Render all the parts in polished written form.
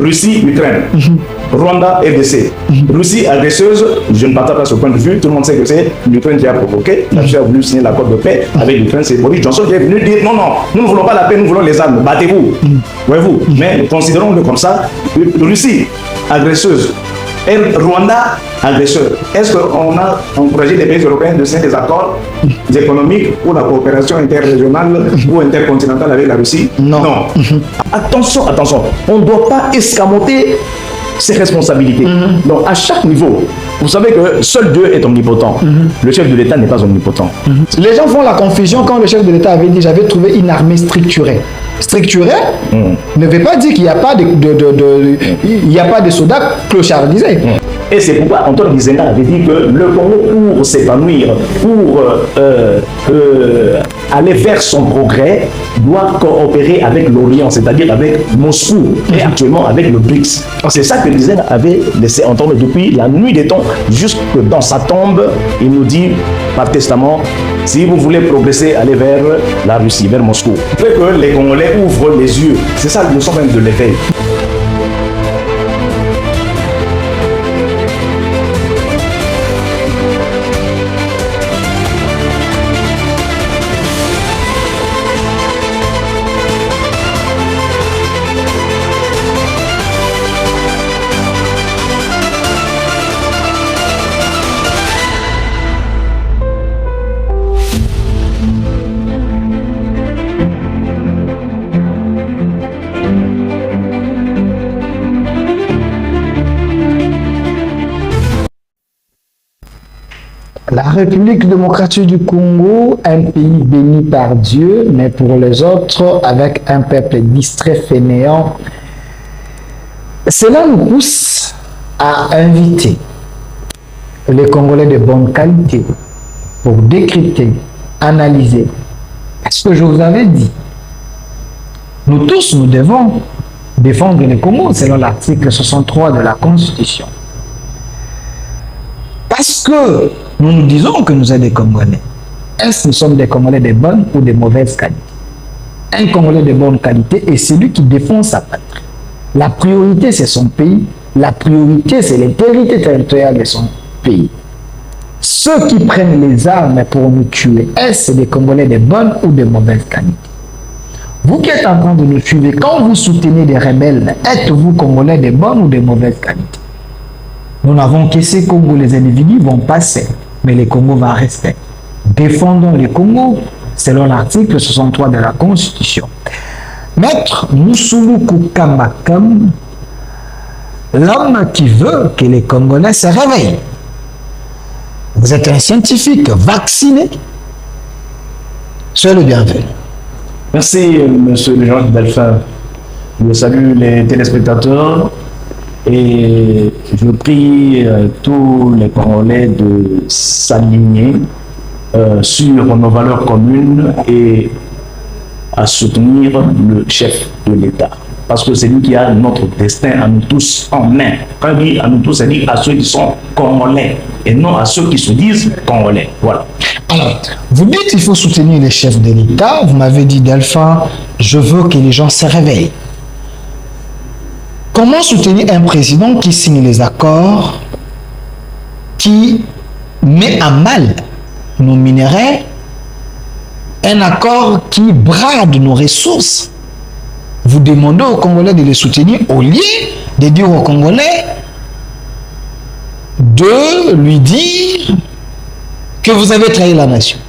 Russie, Ukraine. Rwanda, RDC. Russie agresseuse, je ne partage pas ce point de vue. Tout le monde sait que c'est l'Ukraine qui a provoqué. La Russie a voulu signer l'accord de paix avec l'Ukraine. C'est Boris Johnson qui est venu dire non, non, nous ne voulons pas la paix, nous voulons les armes. Battez-vous. Voyez-vous. Mais considérons-le comme ça. Russie agresseuse. Et Rwanda, agresseur. Est-ce qu'on a encouragé les pays européens de signer des accords économiques pour la coopération interrégionale ou intercontinentale avec la Russie? Non. Attention, attention. On ne doit pas escamoter ses responsabilités. Donc, à chaque niveau, vous savez que seul Dieu est omnipotent. Le chef de l'État n'est pas omnipotent. Les gens font la confusion quand le chef de l'État avait dit j'avais trouvé une armée structurée. Structurée ne veut pas dire qu'il n'y a pas il n'y a pas de soldats clochardisés. Et c'est pourquoi Antoine Gizenga avait dit que le Congo, pour s'épanouir, pour aller vers son progrès, doit coopérer avec l'Orient, c'est-à-dire avec Moscou, et actuellement avec le BRICS. C'est ça que Gizenga avait laissé entendre depuis la nuit des temps, jusque dans sa tombe. Il nous dit par testament, si vous voulez progresser, allez vers la Russie, vers Moscou. Il faut que les Congolais ouvrent les yeux. C'est ça le sens même de l'éveil. La République démocratique du Congo, un pays béni par Dieu, mais pour les autres, avec un peuple distrait, fainéant. Cela nous pousse à inviter les Congolais de bonne qualité pour décrypter, analyser. Ce que je vous avais dit, nous tous, nous devons défendre le Congo selon l'article 63 de la Constitution. Parce que nous nous disons que nous sommes des Congolais. Est-ce que nous sommes des Congolais de bonne ou de mauvaise qualité? Un Congolais de bonne qualité est celui qui défend sa patrie. La priorité, c'est son pays. La priorité, c'est l'intégrité territoriale de son pays. Ceux qui prennent les armes pour nous tuer, est-ce des Congolais de bonne ou de mauvaise qualité? Vous qui êtes en train de nous suivre, quand vous soutenez des rebelles, êtes-vous Congolais de bonne ou de mauvaise qualité? Nous n'avons que ces Congos, les individus vont passer, mais le Congo va rester. Défendons le Congo selon l'article 63 de la Constitution. Maître Moussouloukou Kambakam, l'homme qui veut que les Congolais se réveillent. Vous êtes un scientifique vacciné. Soyez le bienvenu. Merci, monsieur le général Delphin. Je salue les téléspectateurs et je prie tous les Congolais de s'aligner sur nos valeurs communes et à soutenir le chef de l'État. Parce que c'est lui qui a notre destin à nous tous en main. Quand il dit à nous tous, c'est dit à ceux qui sont Congolais et non à ceux qui se disent Congolais. Voilà. Alors, vous dites qu'il faut soutenir les chefs de l'État. Vous m'avez dit, Delphin, je veux que les gens se réveillent. Comment soutenir un président qui signe les accords, qui met à mal nos minéraux, un accord qui brade nos ressources? Vous demandez aux Congolais de les soutenir au lieu de dire aux Congolais de lui dire que vous avez trahi la nation.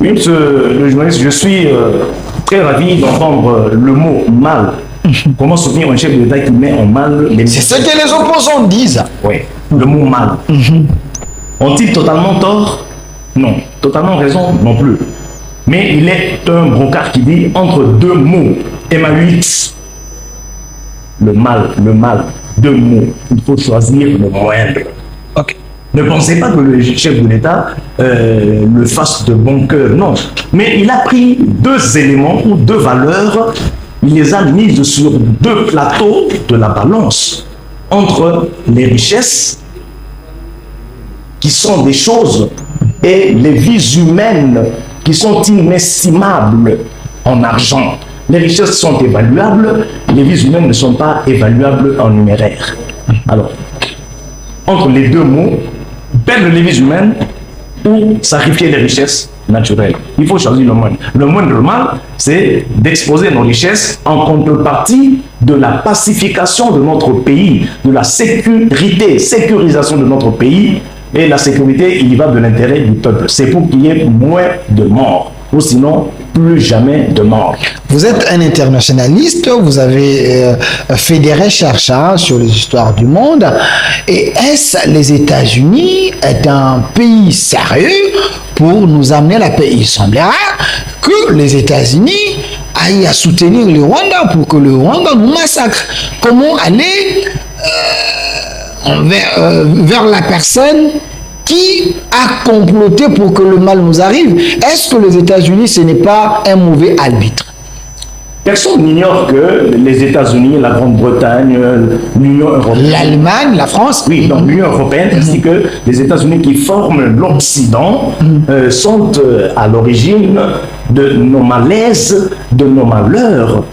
Oui, monsieur le journaliste, je suis très ravi d'entendre le mot mal. Comment soutenir un chef de l'État qui met en mal les... C'est ce que les opposants disent. Oui, le mot mal. Ont-ils totalement tort? Non. Totalement raison? Non plus. Mais il est un brocard qui dit entre deux mots, MA8, le mal, deux mots. Il faut choisir le moindre. Ok. Ne pensez pas que le chef de l'État le fasse de bon cœur, non. Mais il a pris deux éléments ou deux valeurs, il les a mises sur deux plateaux de la balance entre les richesses, qui sont des choses, et les vies humaines, qui sont inestimables en argent. les richesses sont évaluables, les vies humaines ne sont pas évaluables en numéraire. Alors, entre les deux mots, perdre les vies humaines ou sacrifier les richesses naturelles. Il faut choisir le moindre. Le moindre mal, c'est d'exposer nos richesses en contrepartie de la pacification de notre pays, de la sécurisation de notre pays. Et la sécurité, il y va de l'intérêt du peuple. C'est pour qu'il y ait moins de morts. Ou sinon, plus jamais de morts. Vous êtes un internationaliste, vous avez fait des recherches sur les histoires du monde. Et est-ce les États-Unis est un pays sérieux pour nous amener à la paix? Il semblera que les États-Unis aillent à soutenir le Rwanda pour que le Rwanda nous massacre. Comment aller vers la personne qui a comploté pour que le mal nous arrive? Est-ce que les États-Unis, ce n'est pas un mauvais arbitre? Personne n'ignore que les États-Unis, la Grande-Bretagne, l'Union européenne, l'Allemagne, la France, oui, donc l'Union européenne, ainsi que les États-Unis qui forment l'Occident, sont à l'origine de nos malaises, de nos malheurs.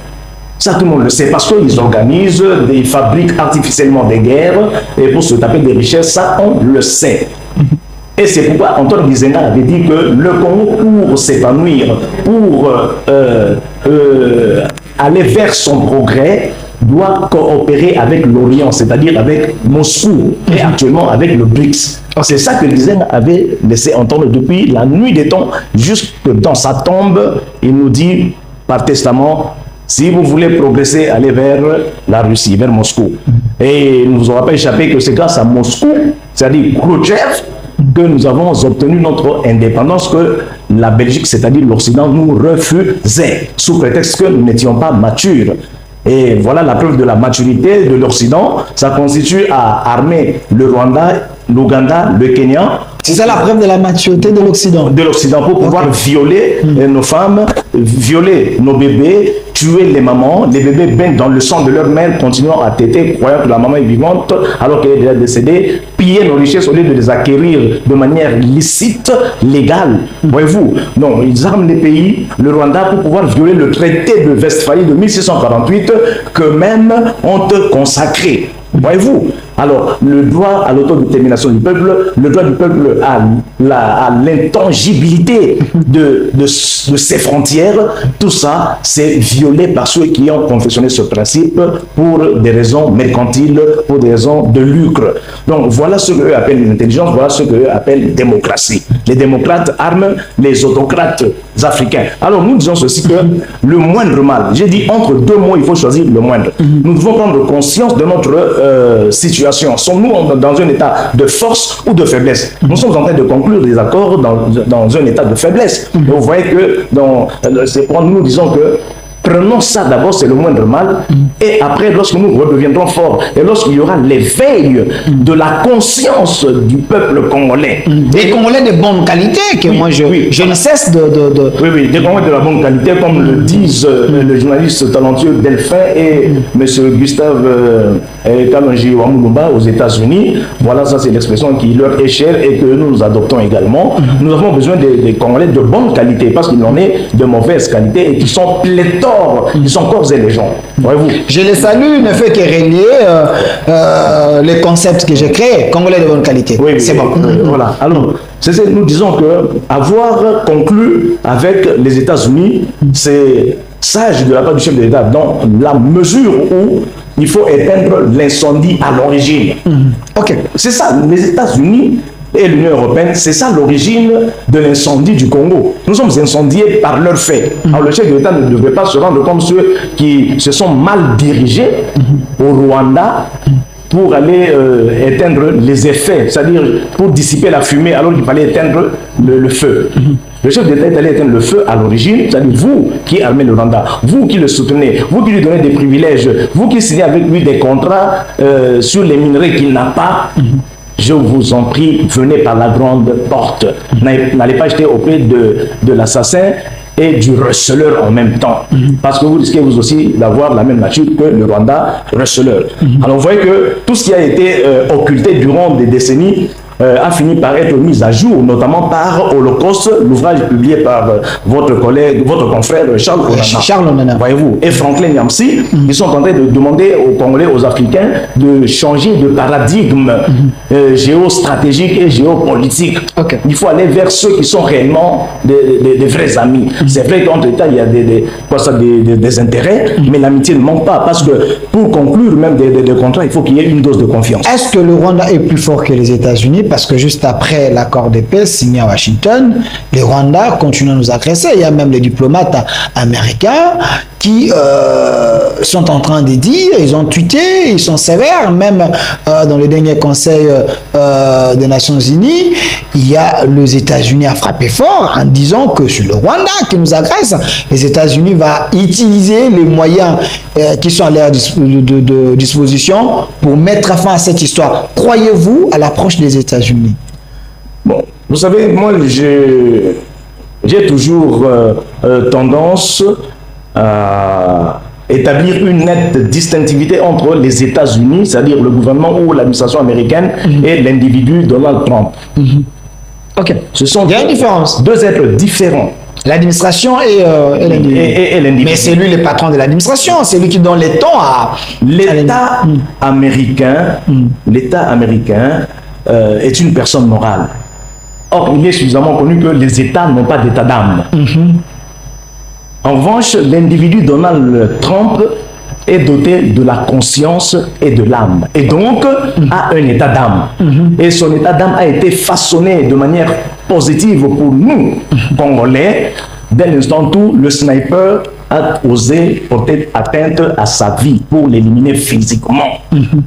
Ça, tout le monde le sait, parce qu'ils organisent, ils fabriquent artificiellement des guerres, et pour se taper des richesses, ça, on le sait. Et c'est pourquoi Antoine Gizenga avait dit que le Congo, pour s'épanouir, pour aller vers son progrès, doit coopérer avec l'Orient, c'est-à-dire avec Moscou, et actuellement avec le BRICS. C'est ça que Gizenga avait laissé entendre depuis la nuit des temps, jusque dans sa tombe. Il nous dit par testament: si vous voulez progresser, allez vers la Russie, vers Moscou. Et il ne vous aura pas échappé que c'est grâce à Moscou, c'est-à-dire Khrouchtchev, que nous avons obtenu notre indépendance, que la Belgique, c'est-à-dire l'Occident, nous refusait, sous prétexte que nous n'étions pas matures. Et voilà la preuve de la maturité de l'Occident. Ça constitue à armer le Rwanda, l'Ouganda, le Kenya. C'est ça la preuve de la maturité de l'Occident. De l'Occident, pour pouvoir violer nos femmes, violer nos bébés, tuer les mamans. Les bébés baignent dans le sang de leur mère, continuant à téter, croyant que la maman est vivante, alors qu'elle est déjà décédée. Piller nos richesses au lieu de les acquérir de manière licite, légale. Voyez-vous? Non, ils arment les pays, le Rwanda, pour pouvoir violer le traité de Westphalie de 1648, qu'eux-mêmes ont consacré. Voyez-vous? Alors, le droit à l'autodétermination du peuple, le droit du peuple à l'intangibilité de ses frontières, tout ça, c'est violé par ceux qui ont confectionné ce principe pour des raisons mercantiles, pour des raisons de lucre. Donc, voilà ce qu'eux appellent l'intelligence, voilà ce qu'eux appellent démocratie. Les démocrates arment les autocrates africains. Alors, nous disons ceci, que le moindre mal, j'ai dit entre deux mots, il faut choisir le moindre. Nous devons prendre conscience de notre situation. Sommes-nous dans un état de force ou de faiblesse? Nous sommes en train de conclure des accords dans un état de faiblesse. Et vous voyez que c'est pourquoi nous disons que prenons ça d'abord, c'est le moindre mal, et après, lorsque nous redeviendrons forts, et lorsqu'il y aura l'éveil de la conscience du peuple congolais. Des Congolais de bonne qualité, que moi je ne cesse de... Oui, des Congolais de la bonne qualité, comme le disent le journaliste talentueux Delphin et M. Gustave Kalonji Wamulumba aux États-Unis. Voilà, ça c'est l'expression qui leur est chère et que nous adoptons également. Nous avons besoin des Congolais de bonne qualité, parce qu'il en est de mauvaise qualité et qui sont pléthores. Ils sont corps et les gens. Voyez-vous? Je les salue, ne fait que relier les concepts que j'ai créés, Congolais de bonne qualité. Oui, c'est bon. Voilà. Alors, nous disons que avoir conclu avec les États-Unis, c'est sage de la part du chef de l'État, dans la mesure où il faut éteindre l'incendie à l'origine. Ok. C'est ça, les États-Unis et l'Union européenne, c'est ça l'origine de l'incendie du Congo. Nous sommes incendiés par leurs faits. Alors le chef de l'État ne devait pas se rendre comme ceux qui se sont mal dirigés au Rwanda pour aller éteindre les effets, c'est-à-dire pour dissiper la fumée alors qu'il fallait éteindre le feu. Le chef d'État est allé éteindre le feu à l'origine, c'est-à-dire vous qui armez le Rwanda, vous qui le soutenez, vous qui lui donnez des privilèges, vous qui signez avec lui des contrats sur les minerais qu'il n'a pas. Je vous en prie, venez par la grande porte. N'allez pas jeter auprès de l'assassin et du receleur en même temps. Parce que vous risquez vous aussi d'avoir la même nature que le Rwanda receleur. Alors vous voyez que tout ce qui a été occulté durant des décennies a fini par être mise à jour, notamment par Holocauste, l'ouvrage publié par votre collègue, votre confrère Charles Onana. Charles Onana. Voyez-vous, et Franklin Nyamsi, ils sont en train de demander aux Congolais, aux Africains, de changer de paradigme géostratégique et géopolitique. Okay. Il faut aller vers ceux qui sont réellement des vrais amis. C'est vrai qu'entre-temps, il y a des intérêts, mais l'amitié ne manque pas, parce que pour conclure même des contrats, il faut qu'il y ait une dose de confiance. Est-ce que le Rwanda est plus fort que les États-Unis? Parce que juste après l'accord de paix signé à Washington, le Rwanda continue à nous agresser. Il y a même les diplomates américains qui sont en train de dire, ils ont tweeté, ils sont sévères, même dans le dernier conseil des Nations Unies, il y a les États-Unis à frapper fort en disant que c'est le Rwanda qui nous agresse. Les États-Unis vont utiliser les moyens qui sont à leur disposition pour mettre fin à cette histoire. Croyez-vous à l'approche des États-Unis? Bon, vous savez, moi, j'ai toujours tendance à établir une nette distinctivité entre les États-Unis, c'est-à-dire le gouvernement ou l'administration américaine, et l'individu Donald Trump. Ok. Ce sont il y a une différence. Deux êtres différents. L'administration et l'individu. Mais c'est lui le patron de l'administration, c'est lui qui donne les tons à l'État américain. L'État américain est une personne morale. Or, il est suffisamment connu que les États n'ont pas d'état d'âme. En revanche, l'individu Donald Trump est doté de la conscience et de l'âme, et donc a un état d'âme. Et son état d'âme a été façonné de manière positive pour nous, Congolais, dès l'instant où le sniper a osé porter atteinte à sa vie pour l'éliminer physiquement.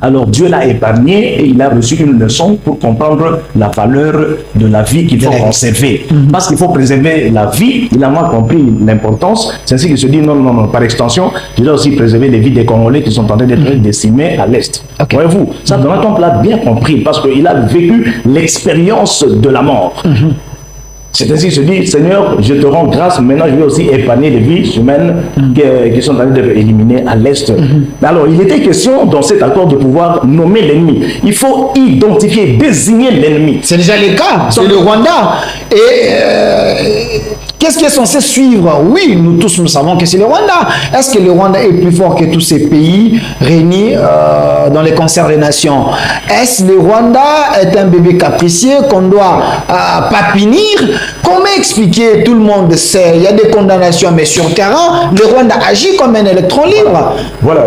Alors Dieu l'a épargné et il a reçu une leçon pour comprendre la valeur de la vie qu'il faut conserver. Parce qu'il faut préserver la vie, il a moins compris l'importance. C'est ainsi qu'il se dit non, par extension, je dois aussi préserver les vies des Congolais qui sont en train d'être décimés à l'Est. Okay. Voyez-vous, ça Donald Trump l'a bien compris parce qu'il a vécu l'expérience de la mort. C'est ainsi qu'il se dit, Seigneur, je te rends grâce, maintenant je vais aussi épargner les vies humaines qui sont en train d'être éliminées à l'Est. Alors, il était question dans cet accord de pouvoir nommer l'ennemi. Il faut identifier, désigner l'ennemi. C'est déjà le cas, c'est le Rwanda. Et qu'est-ce qui est censé suivre? Oui, nous tous nous savons que c'est le Rwanda. Est-ce que le Rwanda est plus fort que tous ces pays réunis dans les concerts des nations? Est-ce que le Rwanda est un bébé capricieux qu'on doit pas punir? Comment expliquer? Tout le monde sait, il y a des condamnations, mais sur terrain, le Rwanda agit comme un électron libre. Voilà,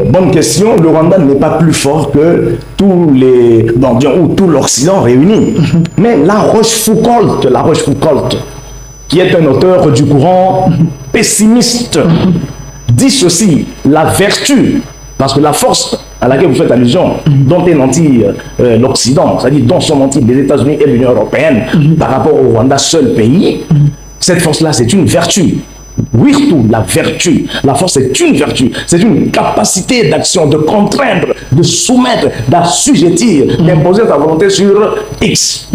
bonne question. Le Rwanda n'est pas plus fort que tous les bandiens ou tout l'Occident réuni. Mais La Rochefoucauld, qui est un auteur du courant pessimiste, dit ceci: la vertu, parce que la force à laquelle vous faites allusion, dont est nanti l'Occident, c'est-à-dire dont sont nantis les États-Unis et l'Union européenne par rapport au Rwanda, seul pays, cette force-là, c'est une vertu. Wirtu, la vertu. La force est une vertu. C'est une capacité d'action, de contraindre, de soumettre, d'assujettir, d'imposer sa volonté sur X.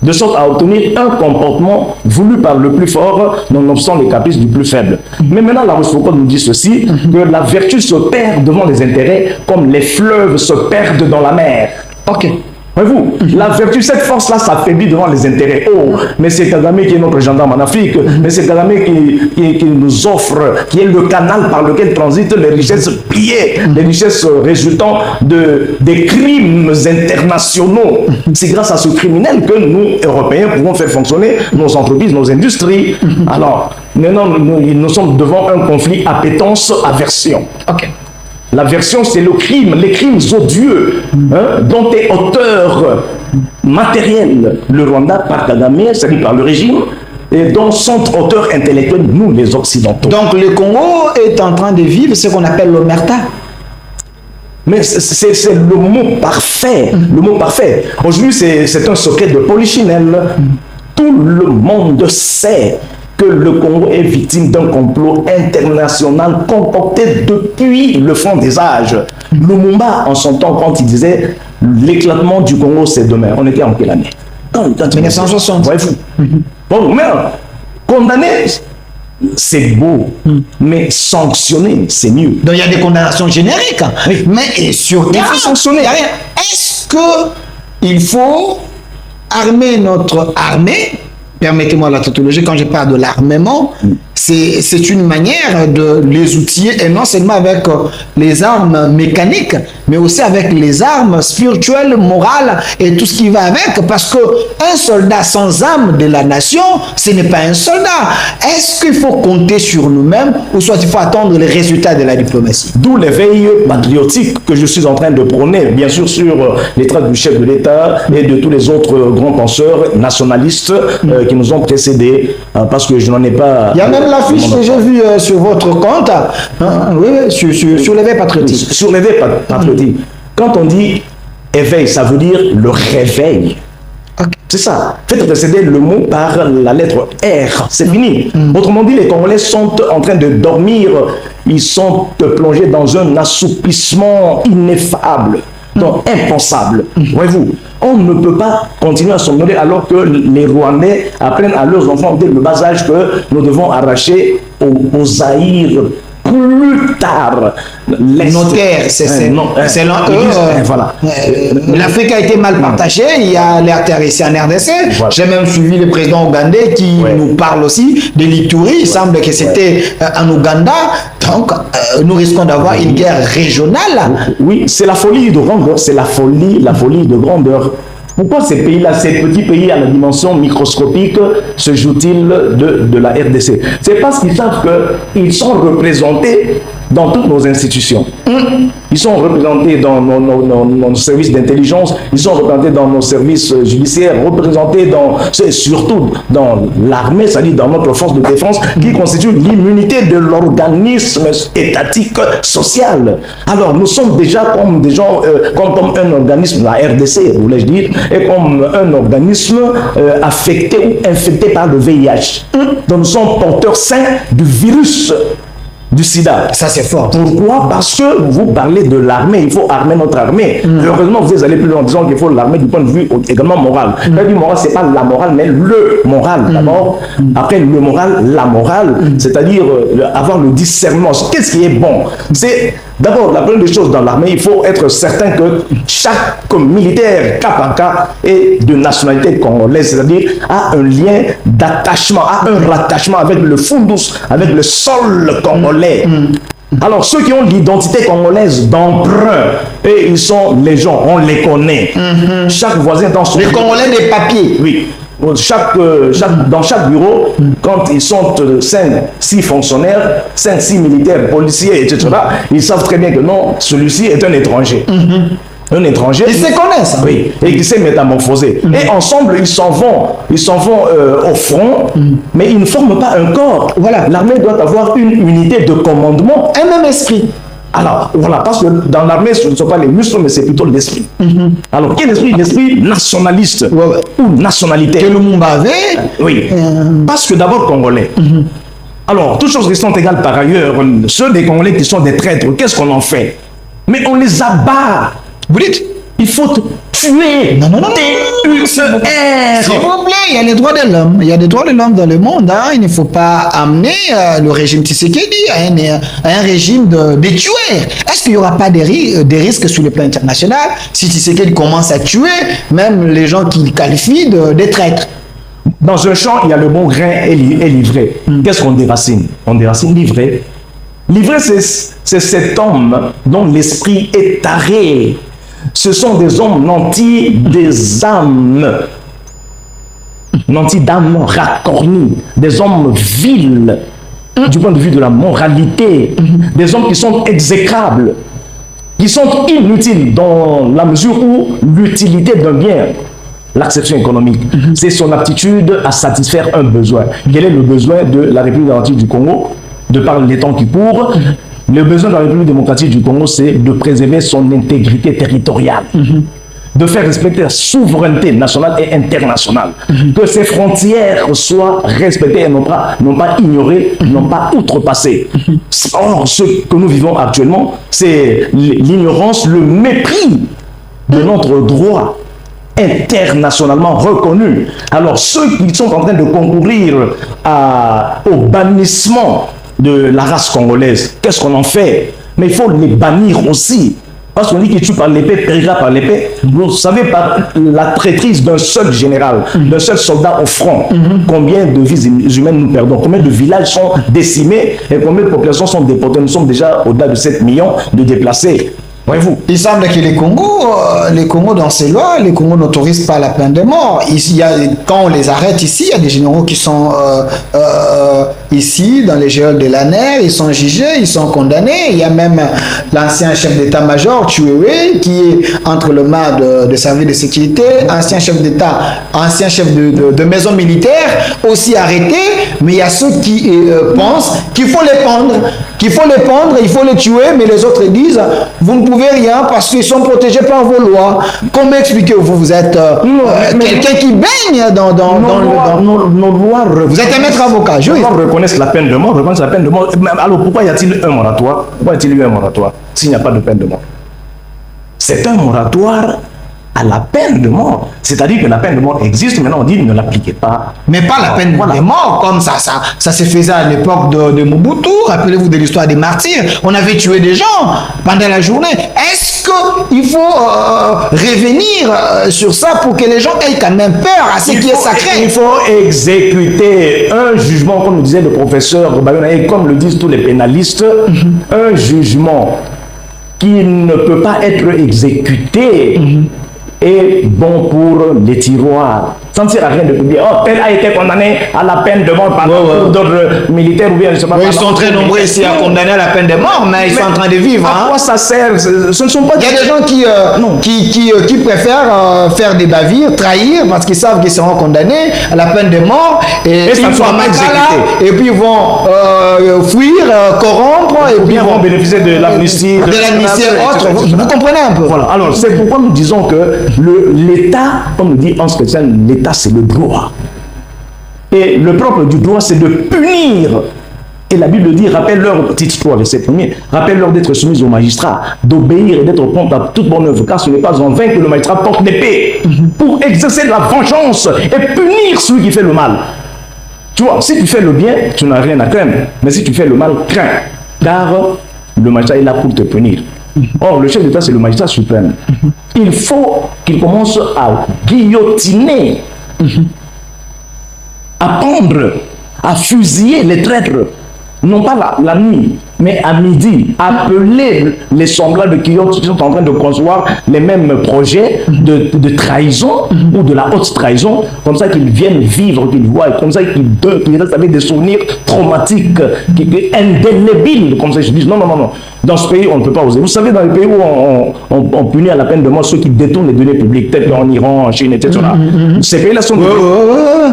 De sorte à obtenir un comportement voulu par le plus fort, nonobstant les caprices du plus faible. Mais maintenant, la Rochefoucauld nous dit ceci, que la vertu se perd devant les intérêts comme les fleuves se perdent dans la mer. Ok. Voyez-vous, la vertu, cette force-là s'affaiblit devant les intérêts. Oh, mais c'est Kagame qui est notre gendarme en Afrique, mais c'est Kagame qui nous offre, qui est le canal par lequel transitent les richesses pillées, les richesses résultant des crimes internationaux. C'est grâce à ce criminel que nous, Européens, pouvons faire fonctionner nos entreprises, nos industries. Alors, maintenant, nous sommes devant un conflit appétence-aversion. Ok. L'aversion, c'est le crime, les crimes odieux, dont est auteur matériel le Rwanda par Kagame, c'est-à-dire par le régime, et dont sont auteurs intellectuels, nous les Occidentaux. Donc le Congo est en train de vivre ce qu'on appelle l'omerta. Mais c'est le mot parfait, le mot parfait. Aujourd'hui, c'est un secret de polichinelle. Tout le monde sait que le Congo est victime d'un complot international concocté depuis le fond des âges. Lumumba, en son temps, quand il disait « l'éclatement du Congo, c'est demain », on était en quelle année? 1960. Voyez-vous. Bon, mais condamner, c'est beau, mais sanctionner, c'est mieux. Donc il y a des condamnations génériques, oui. mais sur il faut sanctionner. Est-ce que il faut armer notre armée. Permettez-moi la tautologie, quand je parle de l'armement, c'est une manière de les outiller, et non seulement avec les armes mécaniques, mais aussi avec les armes spirituelles, morales et tout ce qui va avec, parce qu'un soldat sans âme de la nation, ce n'est pas un soldat. Est-ce qu'il faut compter sur nous-mêmes, ou soit il faut attendre les résultats de la diplomatie? D'où l'éveil patriotique que je suis en train de prôner, bien sûr sur les traces du chef de l'État et de tous les autres grands penseurs nationalistes qui nous ont précédés, parce que je n'en ai pas... Il y a même l'affiche que j'ai vue sur votre compte, oui, sur l'éveil patriotique. Sur l'éveil patriotique. Quand on dit éveil, ça veut dire le réveil. Okay. C'est ça. Faites précéder le mot par la lettre R. C'est fini. Autrement dit, les Congolais sont en train de dormir. Ils sont plongés dans un assoupissement ineffable. Donc, impensable. Voyez-vous, on ne peut pas continuer à somnoler alors que les Rwandais apprennent à leurs enfants dès le bas âge que nous devons arracher aux Zaïre plus tard. Nos terres, c'est voilà. L'Afrique a été mal partagée, il y a les terres ici en RDC. Voilà. J'ai même suivi le président ougandais qui nous parle aussi de l'Ituri. Il semble que c'était en Ouganda. Donc, nous risquons d'avoir une guerre régionale. Oui, c'est la folie de grandeur. C'est la folie de grandeur. Pourquoi ces pays-là, ces petits pays à la dimension microscopique, se jouent-ils de la RDC? C'est parce qu'ils savent qu'ils sont représentés dans toutes nos institutions. Ils sont représentés dans nos services d'intelligence, ils sont représentés dans nos services judiciaires, représentés surtout dans l'armée, c'est-à-dire dans notre force de défense, qui constitue l'immunité de l'organisme étatique social. Alors, nous sommes déjà comme des gens, comme un organisme, la RDC, voulais-je dire, et comme un organisme affecté ou infecté par le VIH. Donc, nous sommes porteurs sains du virus du sida. Ça, c'est fort. Pourquoi? Parce que vous parlez de l'armée, il faut armer notre armée. Heureusement, vous allez plus loin en disant qu'il faut l'armer du point de vue également moral. Le moral, c'est pas la morale, mais le moral d'abord. Après le moral, la morale, c'est-à-dire avoir le discernement. Qu'est-ce qui est bon? C'est d'abord, la première des choses dans l'armée, il faut être certain que chaque militaire, cas par cas, est de nationalité congolaise, c'est-à-dire a un lien d'attachement, a un rattachement avec le fundus, avec le sol congolais. Alors, ceux qui ont l'identité congolaise d'emprunt, et ils sont les gens, on les connaît. Chaque voisin dans son... Les Congolais des papiers. Oui. Dans chaque bureau, quand ils sont 5-6 fonctionnaires, 5-6 militaires, policiers, etc., ils savent très bien que non, celui-ci est un étranger. Un étranger. Ils se connaissent. Oui, et qui s'est métamorphosé. Et ensemble, ils s'en vont au front, mais ils ne forment pas un corps. Voilà, l'armée doit avoir une unité de commandement. Un même esprit. Alors, voilà, parce que dans l'armée, ce ne sont pas les muscles, mais c'est plutôt l'esprit. Alors, quel esprit? L'esprit nationaliste ou nationalité. Que le monde avait. Oui, parce que d'abord, Congolais. Alors, toutes choses restant égales par ailleurs, ceux des Congolais qui sont des traîtres, qu'est-ce qu'on en fait? Mais on les abat. Vous dites? Il faut tuer. Non. S'il vous plaît, il y a les droits de l'homme. Il y a des droits de l'homme dans le monde. Il ne faut pas amener le régime Tshisekedi à un régime de tueurs. Est-ce qu'il n'y aura pas des risques sur le plan international si Tshisekedi commence à tuer même les gens qu'il qualifie de traîtres? Dans un champ, il y a le bon grain et l'ivraie. Qu'est-ce qu'on déracine? On déracine l'ivraie. L'ivraie, c'est cet homme dont l'esprit est taré. Ce sont des hommes nantis des âmes, nantis d'âmes racornies, des hommes vils du point de vue de la moralité, des hommes qui sont exécrables, qui sont inutiles dans la mesure où l'utilité d'un bien, l'acception économique, c'est son aptitude à satisfaire un besoin. Quel est le besoin de la République démocratique du Congo, de par les temps qui courent? Le besoin de la République démocratique du Congo, c'est de préserver son intégrité territoriale, de faire respecter la souveraineté nationale et internationale, que ses frontières soient respectées et non pas ignorées, non pas outrepassées. Or, ce que nous vivons actuellement, c'est l'ignorance, le mépris de notre droit internationalement reconnu. Alors, ceux qui sont en train de concourir au bannissement de la race congolaise, qu'est-ce qu'on en fait? Mais il faut les bannir aussi. Parce qu'on dit qu'il tue par l'épée, périra par l'épée. Vous savez, par la traîtrise d'un seul général, d'un seul soldat au front, combien de vies humaines nous perdons, combien de villages sont décimés et combien de populations sont déportées. Nous sommes déjà au-delà de 7 millions de déplacés. Voyez-vous? Il semble que les Congos dans ces lois, les Congos n'autorisent pas la peine de mort. Ici, quand on les arrête ici, il y a des généraux qui sont ici, dans les geôles de l'ANER, ils sont jugés, ils sont condamnés. Il y a même l'ancien chef d'état-major, Tuewe, qui est entre le main de service de sécurité, ancien chef d'État, ancien chef de maison militaire, aussi arrêté. Mais il y a ceux qui pensent qu'il faut les pendre, il faut les tuer, mais les autres disent, vous ne pouvez rien parce qu'ils sont protégés par vos lois. Comment expliquez-vous? Vous êtes quelqu'un qui baigne dans nos lois. Vous êtes un maître avocat, juriste. Nos lois reconnaissent la peine de mort, Alors pourquoi y a-t-il un moratoire? Pourquoi y a-t-il eu un moratoire s'il n'y a pas de peine de mort? C'est un moratoire à la peine de mort. C'est-à-dire que la peine de mort existe, maintenant on dit ne l'appliquez pas. Mais pas la peine de mort, comme ça se faisait à l'époque de Mobutu. Rappelez-vous de l'histoire des martyrs. On avait tué des gens pendant la journée. Est-ce qu'il faut revenir sur ça pour que les gens aient quand même peur à ce qui est sacré? Il faut exécuter un jugement, comme le disait le professeur Bayona, et comme le disent tous les pénalistes, un jugement qui ne peut pas être exécuté est bon pour les tiroirs. Ça ne sert à rien de dire, oh, tel a été condamné à la peine de mort par d'autres militaires ou bien je sais pas. Ils sont très nombreux ici à condamner à la peine de mort, mais ils sont en train de vivre. À quoi ça sert? Ce ne sont pas. Il y a des gens qui préfèrent faire des bavires, trahir, parce qu'ils savent qu'ils seront condamnés à la peine de mort, et ça ne sera pas exécuté. Et puis ils vont fuir, corrompre, et puis ils vont bénéficier de l'amnistie. De l'amnistie et autres. Vous comprenez un peu? Voilà. Alors, c'est pourquoi nous disons que l'État, comme nous dit Hans Kelsen, l'État c'est le droit. Et le propre du droit, c'est de punir. Et la Bible dit, rappelle-leur, titre 3, verset 1er, rappelle-leur d'être soumis au magistrat, d'obéir et d'être prompt à toute bonne œuvre, car ce n'est pas en vain que le magistrat porte l'épée pour exercer la vengeance et punir celui qui fait le mal. Tu vois, si tu fais le bien, tu n'as rien à craindre. Mais si tu fais le mal, crains. Car le magistrat est là pour te punir. Or, le chef d'État, c'est le magistrat suprême. Il faut qu'il commence à guillotiner, à pendre, à fusiller les traîtres, non pas la nuit, mais à midi, appeler les semblables qui sont en train de concevoir les mêmes projets de trahison ou de la haute trahison, comme ça qu'ils viennent vivre, qu'ils voient, comme ça qu'ils restent avec des souvenirs traumatiques, indélébiles, comme ça je dis, non, dans ce pays on ne peut pas oser. Vous savez, dans les pays où on punit à la peine de mort ceux qui détournent les données publiques, peut-être en Iran, en Chine, etc. Ces pays-là sont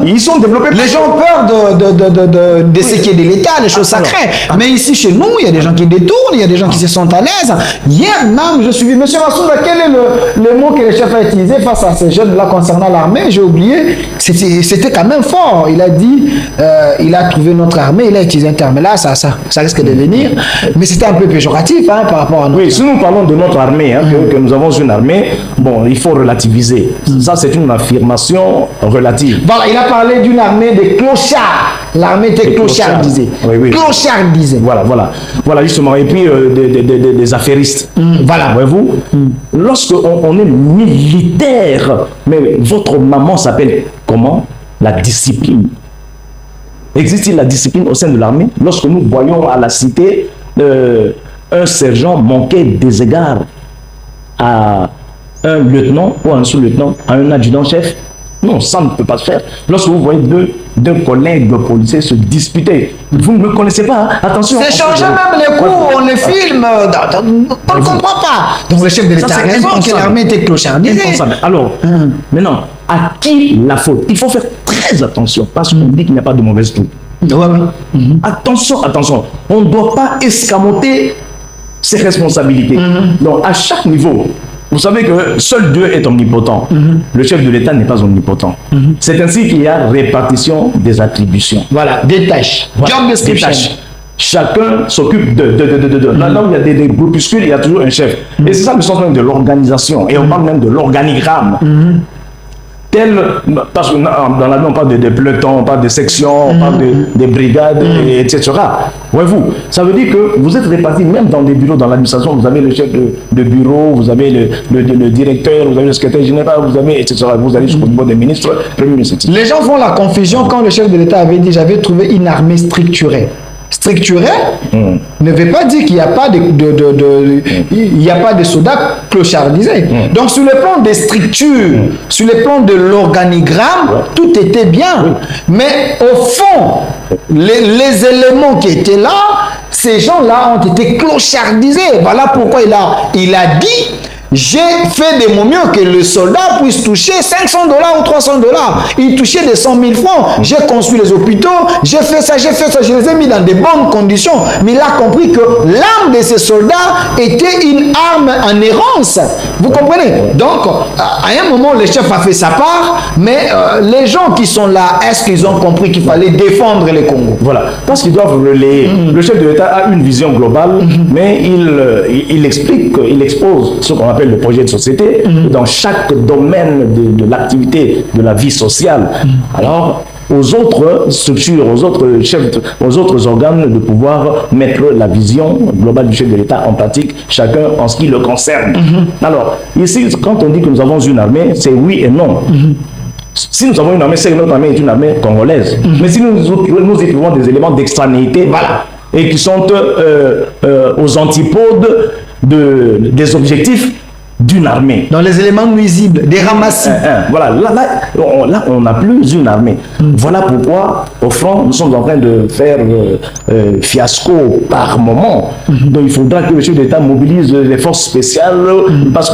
ils sont développés. Les gens ont peur de ce qui est de l'État, des choses sacrées. Mais ici chez nous, il y a des gens qui détournent, il y a des gens qui se sentent à l'aise. Hier même, je suis vu, monsieur Massoula, quel est le mot que le chef a utilisé face à ces jeunes-là concernant l'armée? J'ai oublié. C'était quand même fort. Il a dit, il a trouvé notre armée, il a utilisé un terme-là, ça risque de venir. Mais c'était un peu péjoratif par rapport à nous. Oui, si nous parlons de notre armée, que nous avons une armée, bon, il faut relativiser. Ça, c'est une affirmation relative. Voilà, il a parlé d'une armée de clochards. L'armée était clochardisée. Oui. Clochardisée. Voilà, justement. Et puis des affairistes. Voilà. Voyez-vous, lorsqu'on est militaire, mais votre maman s'appelle comment? La discipline. Existe-t-il la discipline au sein de l'armée? Lorsque nous voyons à la cité un sergent manquer des égards à un lieutenant ou un sous-lieutenant, à un adjudant-chef, non, ça ne peut pas se faire. Lorsque vous voyez deux collègues policiers se disputer, vous ne me connaissez pas, hein? Attention. C'est changer même les coups, on les filme, on ne comprend pas. Donc le chef de l'État a raison que l'armée était clochardisée. Alors, maintenant, à qui la faute? Il faut faire très attention, parce qu'on dit qu'il n'y a pas de mauvaise troupe. Attention, on ne doit pas escamoter ses responsabilités. Donc à chaque niveau, vous savez que seul Dieu est omnipotent. Le chef de l'État n'est pas omnipotent. C'est ainsi qu'il y a répartition des attributions. Voilà, des tâches. Job description. Chacun s'occupe de. Là où il y a des groupuscules, il y a toujours un chef. Et c'est ça le sens même de l'organisation. Et on parle même de l'organigramme. parce que dans l'armée on parle de pelotons, on parle de sections, on parle de brigades, etc. Voyez-vous, ça veut dire que vous êtes répartis même dans des bureaux, dans l'administration, vous avez le chef de bureau, vous avez le directeur, vous avez le secrétaire général, vous avez, etc. Vous allez jusqu'au niveau des ministres, premier ministre, etc. Les gens font la confusion quand le chef de l'État avait dit j'avais trouvé une armée structurée. Structuré ne veut pas dire qu'il n'y a pas il y a pas de soldats clochardisés. Donc sur le plan des structures, sur le plan de l'organigramme, tout était bien. Mais au fond, les éléments qui étaient là, ces gens-là ont été clochardisés. Voilà pourquoi il a dit j'ai fait de mon mieux que le soldat puisse toucher $500 ou $300. Il touchait des 100 000 francs. J'ai construit les hôpitaux, j'ai fait ça. Je les ai mis dans de bonnes conditions. Mais il a compris que l'arme de ces soldats était une arme en errance. Vous comprenez? Donc, à un moment, le chef a fait sa part, mais les gens qui sont là, est-ce qu'ils ont compris qu'il fallait défendre le Congo? Voilà. Parce qu'ils doivent relayer. Le chef de l'État a une vision globale, mais il explique, il expose ce qu'on appelle le projet de société dans chaque domaine de l'activité de la vie sociale. Alors, aux autres structures, aux autres chefs, aux autres organes de pouvoir mettre la vision globale du chef de l'État en pratique, chacun en ce qui le concerne. Alors, ici, quand on dit que nous avons une armée, c'est oui et non. Si nous avons une armée, c'est que notre armée est une armée congolaise. Mais si nous y trouvons des éléments d'extranéité, voilà, et qui sont aux antipodes des objectifs d'une armée. Dans les éléments nuisibles, des ramassis. Voilà, là, on n'a plus une armée. Voilà pourquoi, au front, nous sommes en train de faire fiasco par moment. Donc, il faudra que le chef d'État mobilise les forces spéciales parce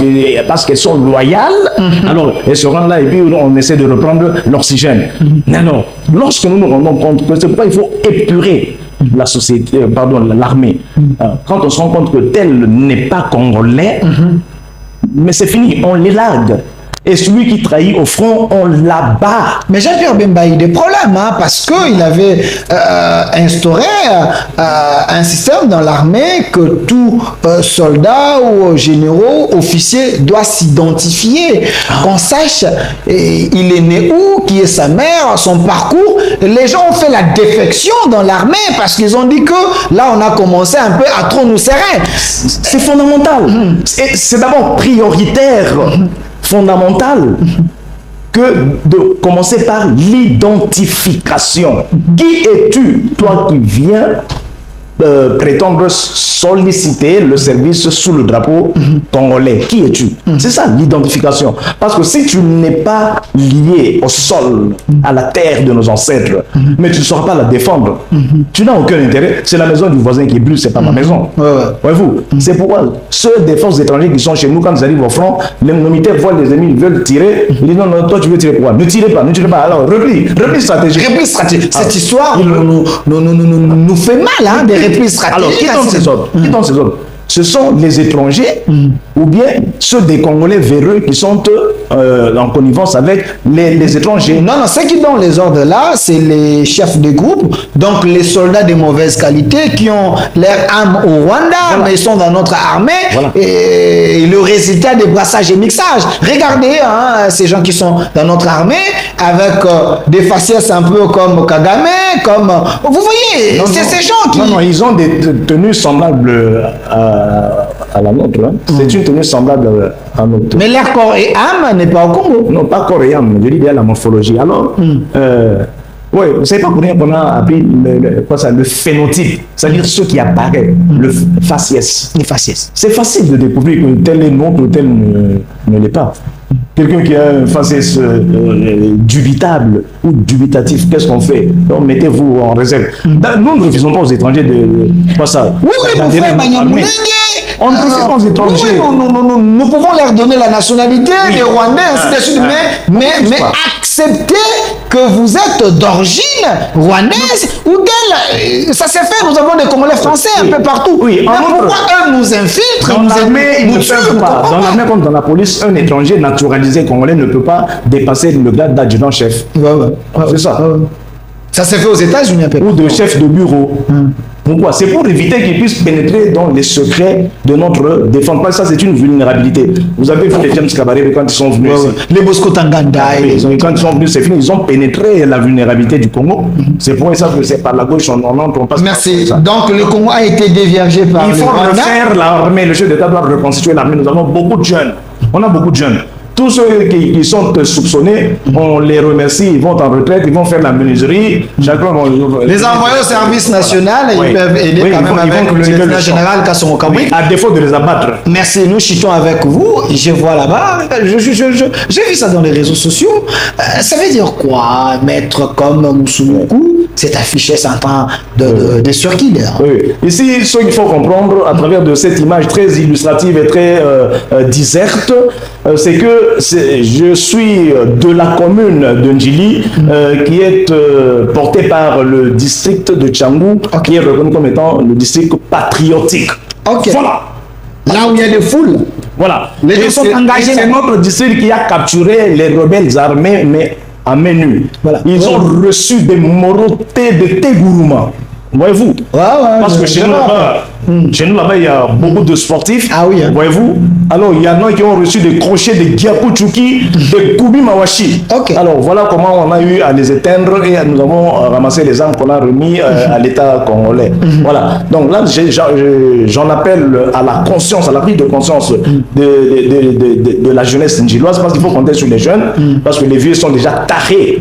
qu'elles sont loyales. Alors, elles seront là et puis on essaie de reprendre l'oxygène. Non, lorsque nous nous rendons compte que c'est pourquoi il faut épurer la société, l'armée. Quand on se rend compte que tel n'est pas congolais, mais c'est fini, on l'élague. Et celui qui trahit au front, on l'abat. Mais Jean-Pierre Bemba a eu des problèmes, parce qu'il avait instauré un système dans l'armée que tout soldat ou généraux, officier doit s'identifier. Qu'on sache il est né où, qui est sa mère, son parcours. Les gens ont fait la défection dans l'armée parce qu'ils ont dit que là, on a commencé un peu à trop nous serrer. C'est fondamental. C'est d'abord prioritaire. Fondamental que de commencer par l'identification. Qui es-tu, toi qui viens prétendre solliciter le service sous le drapeau congolais? Qui es-tu? C'est ça l'identification. Parce que si tu n'es pas lié au sol, à la terre de nos ancêtres, mais tu ne sauras pas la défendre, tu n'as aucun intérêt. C'est la maison du voisin qui brûle, c'est pas ma maison. Voyez-vous, c'est pourquoi ceux des forces étrangères qui sont chez nous, quand ils arrivent au front, les militaires voient les ennemis, ils veulent tirer. Ils disent non, toi tu veux tirer quoi? Ne tirez pas. Alors repli stratégique. Cette histoire nous fait mal, des replis stratégiques. Alors, qui donne ces ordres? Qui donne ces ordres? Ce sont les étrangers ou bien ceux des Congolais véreux qui sont en connivence avec les étrangers. Non, ceux qui donnent les ordres là, c'est les chefs de groupe, donc les soldats de mauvaise qualité qui ont leur âme au Rwanda, mais ils sont dans notre armée, et le résultat des brassages et mixages. Regardez ces gens qui sont dans notre armée avec des faciès un peu comme Kagame, comme... Vous voyez, c'est ces gens qui... Non, ils ont des tenues semblables à la nôtre. C'est une tenue semblable à notre. Mais leur corps et âme n'est pas au Congo. Non, pas corps et âme, je dis bien la morphologie. Alors, oui, vous ne savez pas pour rien qu'on a appelé le phénotype, c'est-à-dire ce qui apparaît, le faciès. Les faciès. C'est facile de découvrir que tel est nôtre ou tel ne l'est pas. Quelqu'un qui a un faciès dubitable ou dubitatif, qu'est-ce qu'on fait? Donc mettez-vous en réserve. Nous ne refusons pas aux étrangers de pas ça. Oui, vous faites on ne refuse pas aux étrangers. Nous pouvons leur donner la nationalité, les Rwandais, ainsi de suite, mais accepter que vous êtes d'origine rwandaise ou quelle. Ça s'est fait, nous avons des Congolais français un peu partout. Mais pourquoi eux nous infiltrent? Dans l'armée, ils ne peuvent pas. Dans l'armée comme dans la police, un étranger naturalisé congolais ne peut pas dépasser le grade d'adjudant-chef. C'est ça. Ça s'est fait aux États-Unis un peu. Ou de chef de bureau. Pourquoi? C'est pour éviter qu'ils puissent pénétrer dans les secrets de notre défense. Parce que ça, c'est une vulnérabilité. Vous avez vu les James Kabarebe quand ils sont venus ici. Les Bosco Tanganda. Quand ils sont venus, c'est fini. Ils ont pénétré la vulnérabilité du Congo. C'est pour ça que c'est par la gauche, on entre, on passe. Merci. Donc le Congo a été déviagé par il faut refaire l'armée. Le chef d'État doit reconstituer l'armée. Nous avons beaucoup de jeunes. On a beaucoup de jeunes. Tous ceux qui sont soupçonnés, on les remercie, ils vont en retraite, ils vont faire la menuiserie. Chacun les envoyer au service national, ils peuvent aider quand même avec le lieutenant général Kasson Okaboué. À défaut de les abattre. Merci, nous chutons avec vous. Je vois là-bas, j'ai vu ça dans les réseaux sociaux. Ça veut dire quoi, mettre comme Moussouloukou? C'est affiché 100 ans de surkiller. Oui. Ici, ce qu'il faut comprendre à travers de cette image très illustrative et très diserte, c'est que je suis de la commune de Ndjili qui est portée par le district de Tchangou, qui est reconnu comme étant le district patriotique. Voilà. Là où il y a des foules. Voilà. Les gens sont engagés. C'est notre district qui a capturé les rebelles armés, mais à main nue. Voilà. Ils ont reçu des morottés de Tegouruma. Voyez-vous? Parce que chez nous là-bas, il y a beaucoup de sportifs. Ah oui. Voyez-vous? Alors, il y en a qui ont reçu des crochets de Giapuchuki, de Kubi Mawashi. Alors, voilà comment on a eu à les éteindre et nous avons ramassé les armes qu'on a remis à l'État congolais. Voilà. Donc là, j'en appelle à la conscience, à la prise de conscience de la jeunesse ndjiloise, parce qu'il faut compter sur les jeunes, parce que les vieux sont déjà tarés,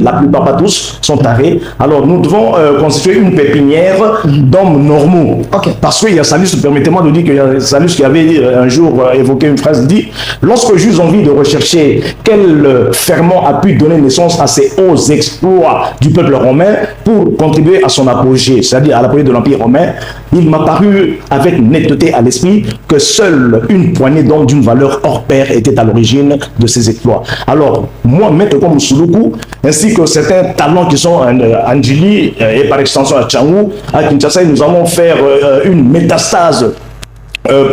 la plupart pas tous sont tarés. Alors, nous devons constituer une pépinière d'hommes normaux. Parce qu'il y a Salus, permettez-moi de dire qu'il y a Salus qui avait un jour évoqué une phrase, il dit: lorsque j'eus envie de rechercher quel ferment a pu donner naissance à ces hauts exploits du peuple romain pour contribuer à son apogée, c'est-à-dire à l'apogée de l'Empire romain, il m'a paru avec netteté à l'esprit que seule une poignée d'hommes d'une valeur hors pair était à l'origine de ces exploits. Alors, moi, maître comme Moussouloukou, ainsi que certains talents qui sont à Ndjili et par extension à Tchangou, à Kinshasa, nous allons faire une métastase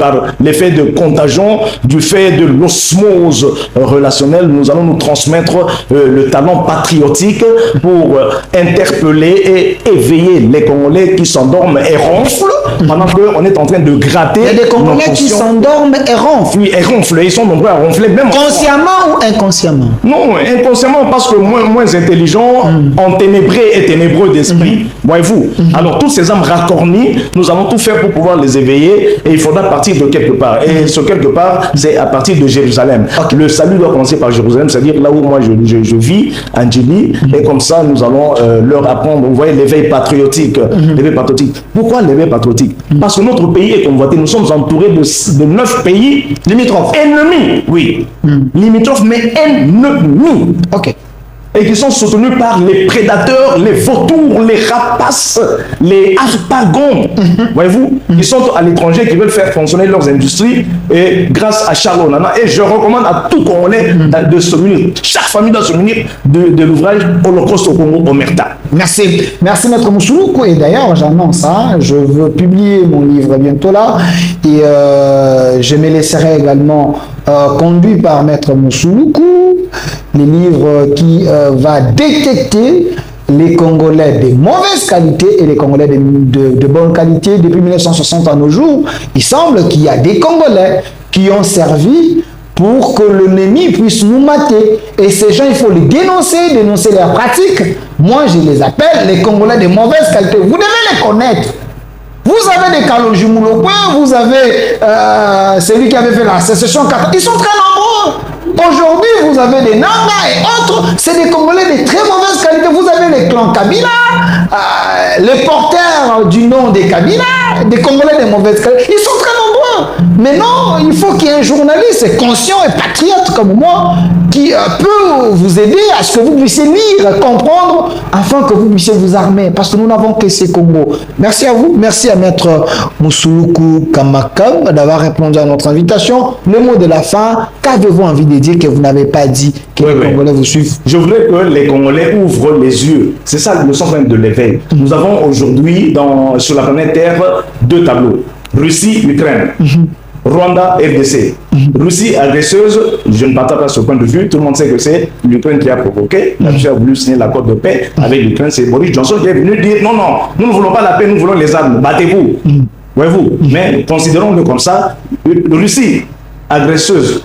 par l'effet de contagion, du fait de l'osmose relationnelle. Nous allons nous transmettre le talent patriotique pour interpeller et éveiller les Congolais qui s'endorment et ronflent pendant qu'on est en train de gratter. Il y a des Congolais qui s'endorment et ronflent. Oui, et ronflent. Ils sont nombreux à ronfler. Même consciemment ou inconsciemment? Non, inconsciemment, parce que moins intelligents, enténébrés et ténébreux d'esprit. Voyez-vous? Alors, toutes ces âmes racornies, nous allons tout faire pour pouvoir les éveiller, et il faudra partir de quelque part. Et ce quelque part, c'est à partir de Jérusalem. Le salut doit commencer par Jérusalem, c'est-à-dire là où moi je vis, en Ndjili, et comme ça, nous allons leur apprendre, vous voyez, l'éveil patriotique. L'éveil patriotique. Pourquoi l'éveil patriotique? Parce que notre pays est convoité. Nous sommes entourés de 9 pays limitrophes. Ennemis, oui. Limitrophes, mais ennemis. Et qui sont soutenus par les prédateurs, les vautours, les rapaces, les harpagons. Voyez-vous, ils sont à l'étranger, qui veulent faire fonctionner leurs industries, et grâce à Charles Onana. Et je recommande à tout Congolais de se munir. Chaque famille doit se munir de l'ouvrage Holocauste au Congo, Omerta. Merci. Merci, Maître Moussouloukou. Et d'ailleurs, j'annonce, je veux publier mon livre bientôt là. Et je me laisserai également conduit par Maître Moussouloukou, les livres qui va détecter les Congolais de mauvaise qualité et les Congolais de bonne qualité. Depuis 1960 à nos jours, il semble qu'il y a des Congolais qui ont servi pour que l'ennemi puisse nous mater. Et ces gens, il faut les dénoncer leurs pratiques. Moi, je les appelle les Congolais de mauvaise qualité. Vous devez les connaître. Vous avez des Kalonji Moulokwe, vous avez celui qui avait fait la sécession. Ils sont très nombreux. Aujourd'hui, vous avez des Nanga et autres. C'est des Congolais de très mauvaise qualité. Vous avez les clans Kabila, les porteurs du nom des Kabila, des Congolais de mauvaise qualité. Ils sont très nombreux. Mais non, il faut qu'il y ait un journaliste conscient et patriote comme moi qui peut vous aider à ce que vous puissiez lire, comprendre, afin que vous puissiez vous armer. Parce que nous n'avons que ces Congos. Merci à vous. Merci à Maître Moussouloukou Kamakam d'avoir répondu à notre invitation. Le mot de la fin, qu'avez-vous envie de dire que vous n'avez pas dit, que les Congolais vous suivent? Je voudrais que les Congolais ouvrent les yeux. C'est ça le sens même de l'éveil. Nous avons aujourd'hui sur la planète Terre 2 tableaux. Russie, Ukraine. Rwanda, RDC. Russie agresseuse, je ne partage pas ce point de vue. Tout le monde sait que c'est l'Ukraine qui a provoqué. La Russie a voulu signer l'accord de paix avec l'Ukraine. C'est Boris Johnson qui est venu dire non, non, nous ne voulons pas la paix, nous voulons les armes. Battez-vous. Voyez-vous. Mais considérons-le comme ça. Russie agresseuse.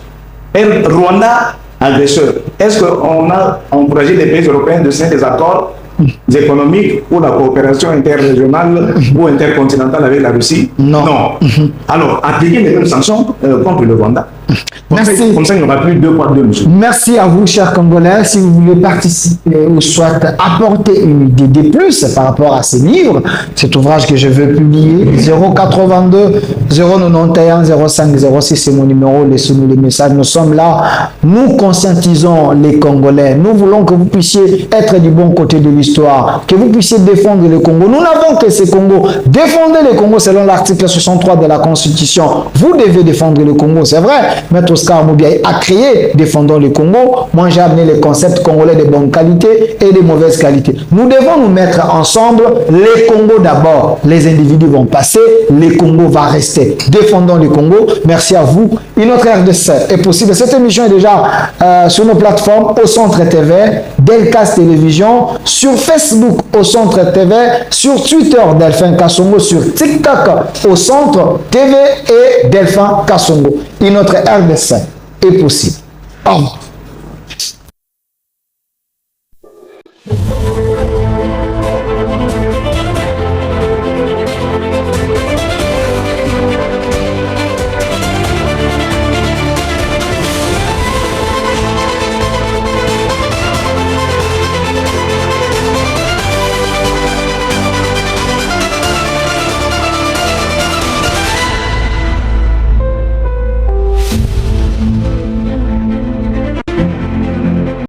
Rwanda agresseur. Est-ce qu'on a encouragé les pays européens de signer des accords économiques ou la coopération interrégionale ou intercontinentale avec la Russie? Non. Alors, appliquer les mêmes sanctions contre le Rwanda. Merci. Comme ça, il n'y aura plus deux poids, deux mesures. Merci à vous, chers Congolais. Si vous voulez participer ou soit apporter une idée de plus par rapport à ces livres, cet ouvrage que je veux publier, 082 091 05 06, c'est mon numéro, laissez-nous les messages. Nous sommes là, nous conscientisons les Congolais. Nous voulons que vous puissiez être du bon côté de l'histoire, que vous puissiez défendre le Congo. Nous n'avons que ces Congos. Défendez le Congo selon l'article 63 de la Constitution. Vous devez défendre le Congo, c'est vrai. Maître Oscar Moubiaï a créé Défendons le Congo. Moi, j'ai amené les concepts congolais de bonne qualité et de mauvaise qualité. Nous devons nous mettre ensemble. Les Congos d'abord. Les individus vont passer. Les Congos va rester. Défendons le Congo. Merci à vous. Une autre RDC est possible. Cette émission est déjà sur nos plateformes au Centre TV, Delcas Télévision, sur Facebook au Centre TV, sur Twitter Delphin Kassongo, sur TikTok au Centre TV et Delphin Kassongo. Une autre RDC est possible. Au revoir.